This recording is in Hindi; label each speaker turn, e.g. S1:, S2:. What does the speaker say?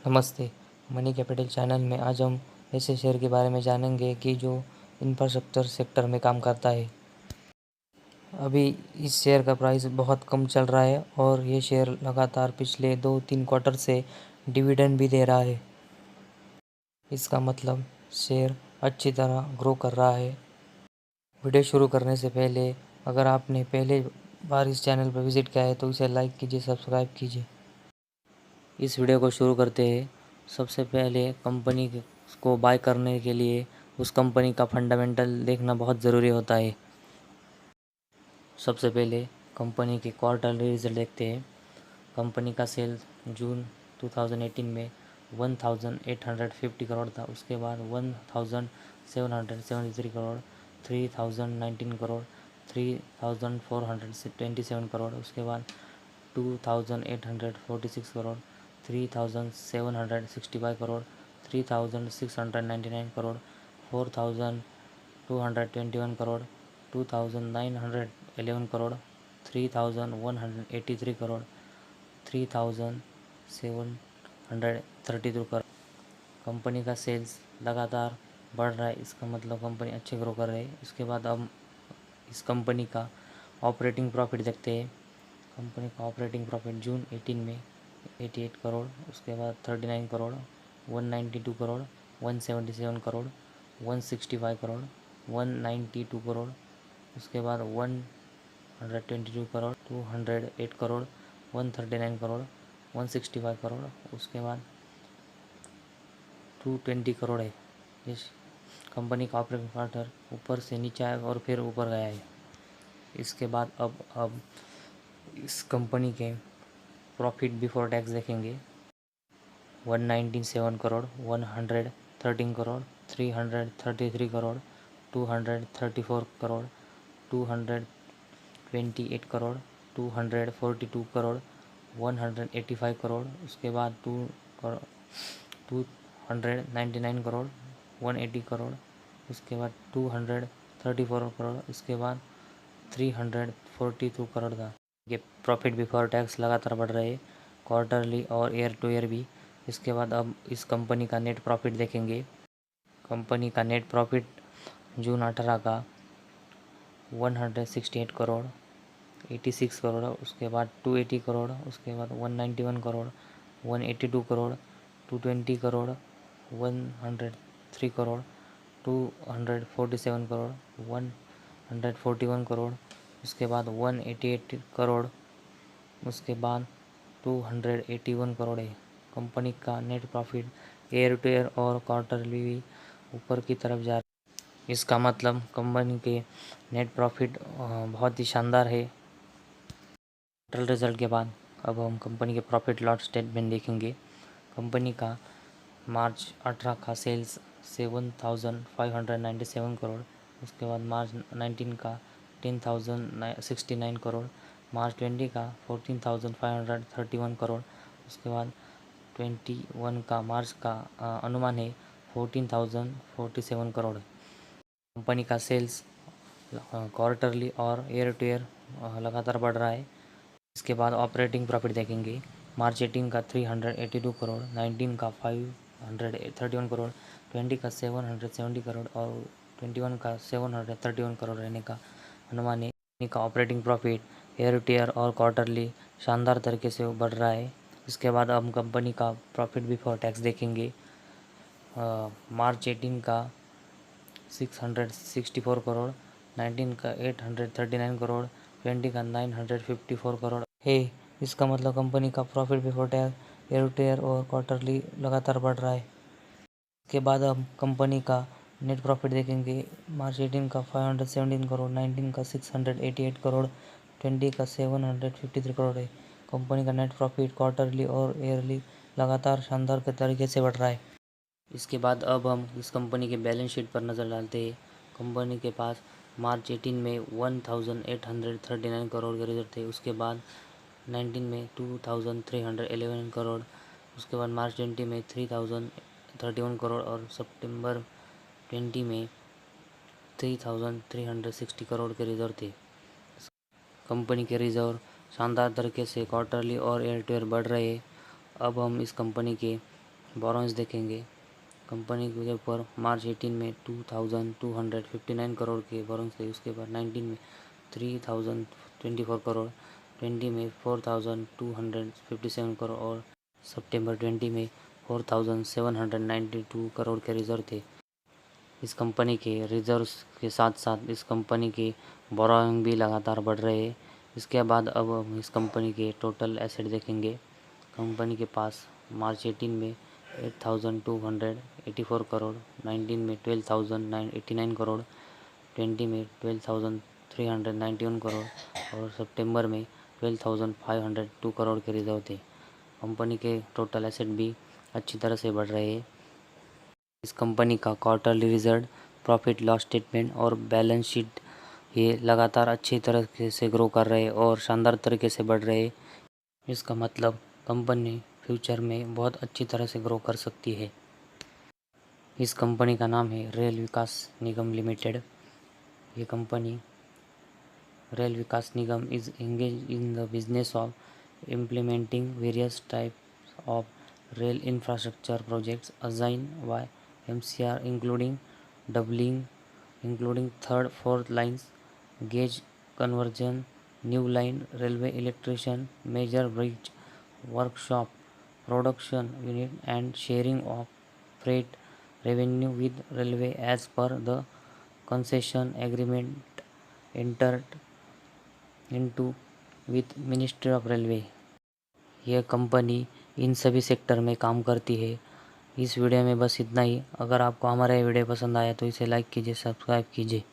S1: नमस्ते। मनी कैपिटल चैनल में आज हम ऐसे शेयर के बारे में जानेंगे कि जो इंफ्रास्ट्रक्चर सेक्टर में काम करता है। अभी इस शेयर का प्राइस बहुत कम चल रहा है और ये शेयर लगातार पिछले 2-3 क्वार्टर से डिविडेंड भी दे रहा है। इसका मतलब शेयर अच्छी तरह ग्रो कर रहा है। वीडियो शुरू करने से पहले अगर आपने पहले बार इस चैनल पर विज़िट किया है तो इसे लाइक कीजिए, सब्सक्राइब कीजिए। इस वीडियो को शुरू करते हैं। सबसे पहले कंपनी को बाय करने के लिए उस कंपनी का फंडामेंटल देखना बहुत ज़रूरी होता है। सबसे पहले कंपनी के क्वार्टरली रिजल्ट देखते हैं। कंपनी का सेल्स जून 2018 में 1850 करोड़ था, उसके बाद 1773 करोड़, 3019 करोड़, 3427 करोड़, उसके बाद 2846 करोड़, 3765 करोड़, 3699 करोड़, 4221 करोड़, 2911 करोड़, 3183 करोड़, 3732 करोड़। कंपनी का सेल्स लगातार बढ़ रहा है, इसका मतलब कंपनी अच्छे ग्रो कर रही है। इसके बाद अब इस कंपनी का ऑपरेटिंग प्रॉफिट देखते हैं। कंपनी का ऑपरेटिंग प्रॉफिट जून 18 में 88 करोड़, उसके बाद 39 करोड़, 192 करोड़, 177 करोड़, 165 करोड़, 192 करोड़, उसके बाद 122 करोड़, 208 करोड़, 139 करोड़, 165 करोड़, उसके बाद 220 करोड़ है। इस कंपनी का ऑपरेटिंग क्वार्टर ऊपर से नीचे आया और फिर ऊपर गया है। इसके बाद अब इस कंपनी के प्रॉफिट बिफोर टैक्स देखेंगे। 197 करोड़, 113 करोड़, 333 करोड़, 234 करोड़, 228 करोड़, 242 करोड़, 185 करोड़, उसके बाद 299 करोड़, 180 करोड़, उसके बाद 234 करोड़, उसके बाद 342 करोड़ था। ये प्रॉफिट बिफोर टैक्स लगातार बढ़ रहे हैं, क्वार्टरली और ईयर टू ईयर भी। इसके बाद अब इस कंपनी का नेट प्रॉफिट देखेंगे। कंपनी का नेट प्रॉफिट जून 18 का 168 करोड़, 86 करोड़, उसके बाद 280 करोड़, उसके बाद 191 करोड़, 182 करोड़, 220 करोड़, 103 करोड़, 247 करोड़, 141 करोड़, उसके बाद 188 करोड़, उसके बाद 281 करोड़ है। कंपनी का net profit year two year और क्वार्टरली भी ऊपर की तरफ जा रहा है। इसका मतलब कंपनी के नेट प्रॉफिट बहुत ही शानदार है। टोटल रिजल्ट के बाद अब हम कंपनी के प्रॉफिट लॉस स्टेटमेंट देखेंगे। कंपनी का मार्च 18 का सेल्स 7597 करोड़, उसके बाद मार्च 19 का 10,069 करोड़, मार्च 20 का 14,531 करोड़, उसके बाद 21 का मार्च का अनुमान है 14,047 करोड़। कंपनी का सेल्स क्वार्टरली और ईयर टू ईयर लगातार बढ़ रहा है। इसके बाद ऑपरेटिंग प्रॉफिट देखेंगे। मार्च 18 का 382 करोड़, 19 का 531 करोड़, 20 का 770 करोड़ और 21 का 731 करोड़ रहने का अनुमान है। कंपनी का operating profit year two year और क्वार्टरली शानदार तरीके से बढ़ रहा है। इसके बाद हम कंपनी का प्रॉफिट बिफोर टैक्स देखेंगे। मार्च 18 का 664 करोड़, 19 का 839 करोड़, 20 का 954 करोड़ है। इसका मतलब कंपनी का profit before tax year two year और क्वार्टरली लगातार बढ़ रहा है। इसके बाद हम कंपनी का नेट प्रॉफिट देखेंगे। मार्च 18 का 517 करोड़, 19 का 688 करोड़, 20 का 753 करोड़ है। कंपनी का नेट प्रॉफिट क्वार्टरली और ईयरली लगातार शानदार के तरीके से बढ़ रहा है। इसके बाद अब हम इस कंपनी के बैलेंस शीट पर नज़र डालते हैं। कंपनी के पास मार्च 18 में 1839 करोड़ के रिजर्व थे, उसके बाद 19 में 2311 करोड़, उसके बाद मार्च 20 में 3031 करोड़ और सितंबर 20 में 3360 करोड़ के रिजर्व थे। कंपनी के रिजर्व शानदार तरीके से क्वार्टरली और ईयर टू ईयर बढ़ रहे हैं। अब हम इस कंपनी के बोरोइंग्स देखेंगे। कंपनी के ऊपर मार्च 18 में 2259 करोड़ के बोरोइंग्स थे। उसके बाद 19 में 3024 करोड़, 20 में 4257 करोड़ और सितंबर 20 में 4792 करोड़ के रिजर्व थे। इस कंपनी के रिजर्व्स के साथ साथ इस कंपनी के बोरोइंग भी लगातार बढ़ रहे हैं। इसके बाद अब हम इस कंपनी के टोटल एसेट देखेंगे। कंपनी के पास मार्च 18 में 8284 करोड़, 19 में 12989 करोड़, 20 में 12391 करोड़ और सितंबर में 12502 करोड़ के रिजर्व थे। कंपनी के टोटल एसेट भी अच्छी तरह से बढ़ रहे हैं। इस कंपनी का quarterly result, profit loss statement और बैलेंस शीट ये लगातार अच्छी तरीके से ग्रो कर रहे हैं और शानदार तरीके से बढ़ रहे हैं। इसका मतलब कंपनी फ्यूचर में बहुत अच्छी तरह से ग्रो कर सकती है। इस कंपनी का नाम है रेल विकास निगम लिमिटेड। ये company Rail Vikas Nigam is engage in the business of implementing various types of rail infrastructure projects assign by MCR including third, fourth lines, gauge conversion, new line, railway electrification, major bridge, workshop, production unit and sharing of freight revenue with railway as per the concession agreement entered into with Ministry of Railway। यह कंपनी इन सभी सेक्टर में काम करती है। इस वीडियो में बस इतना ही। अगर आपको हमारा ये वीडियो पसंद आया तो इसे लाइक कीजिए, सब्सक्राइब कीजिए।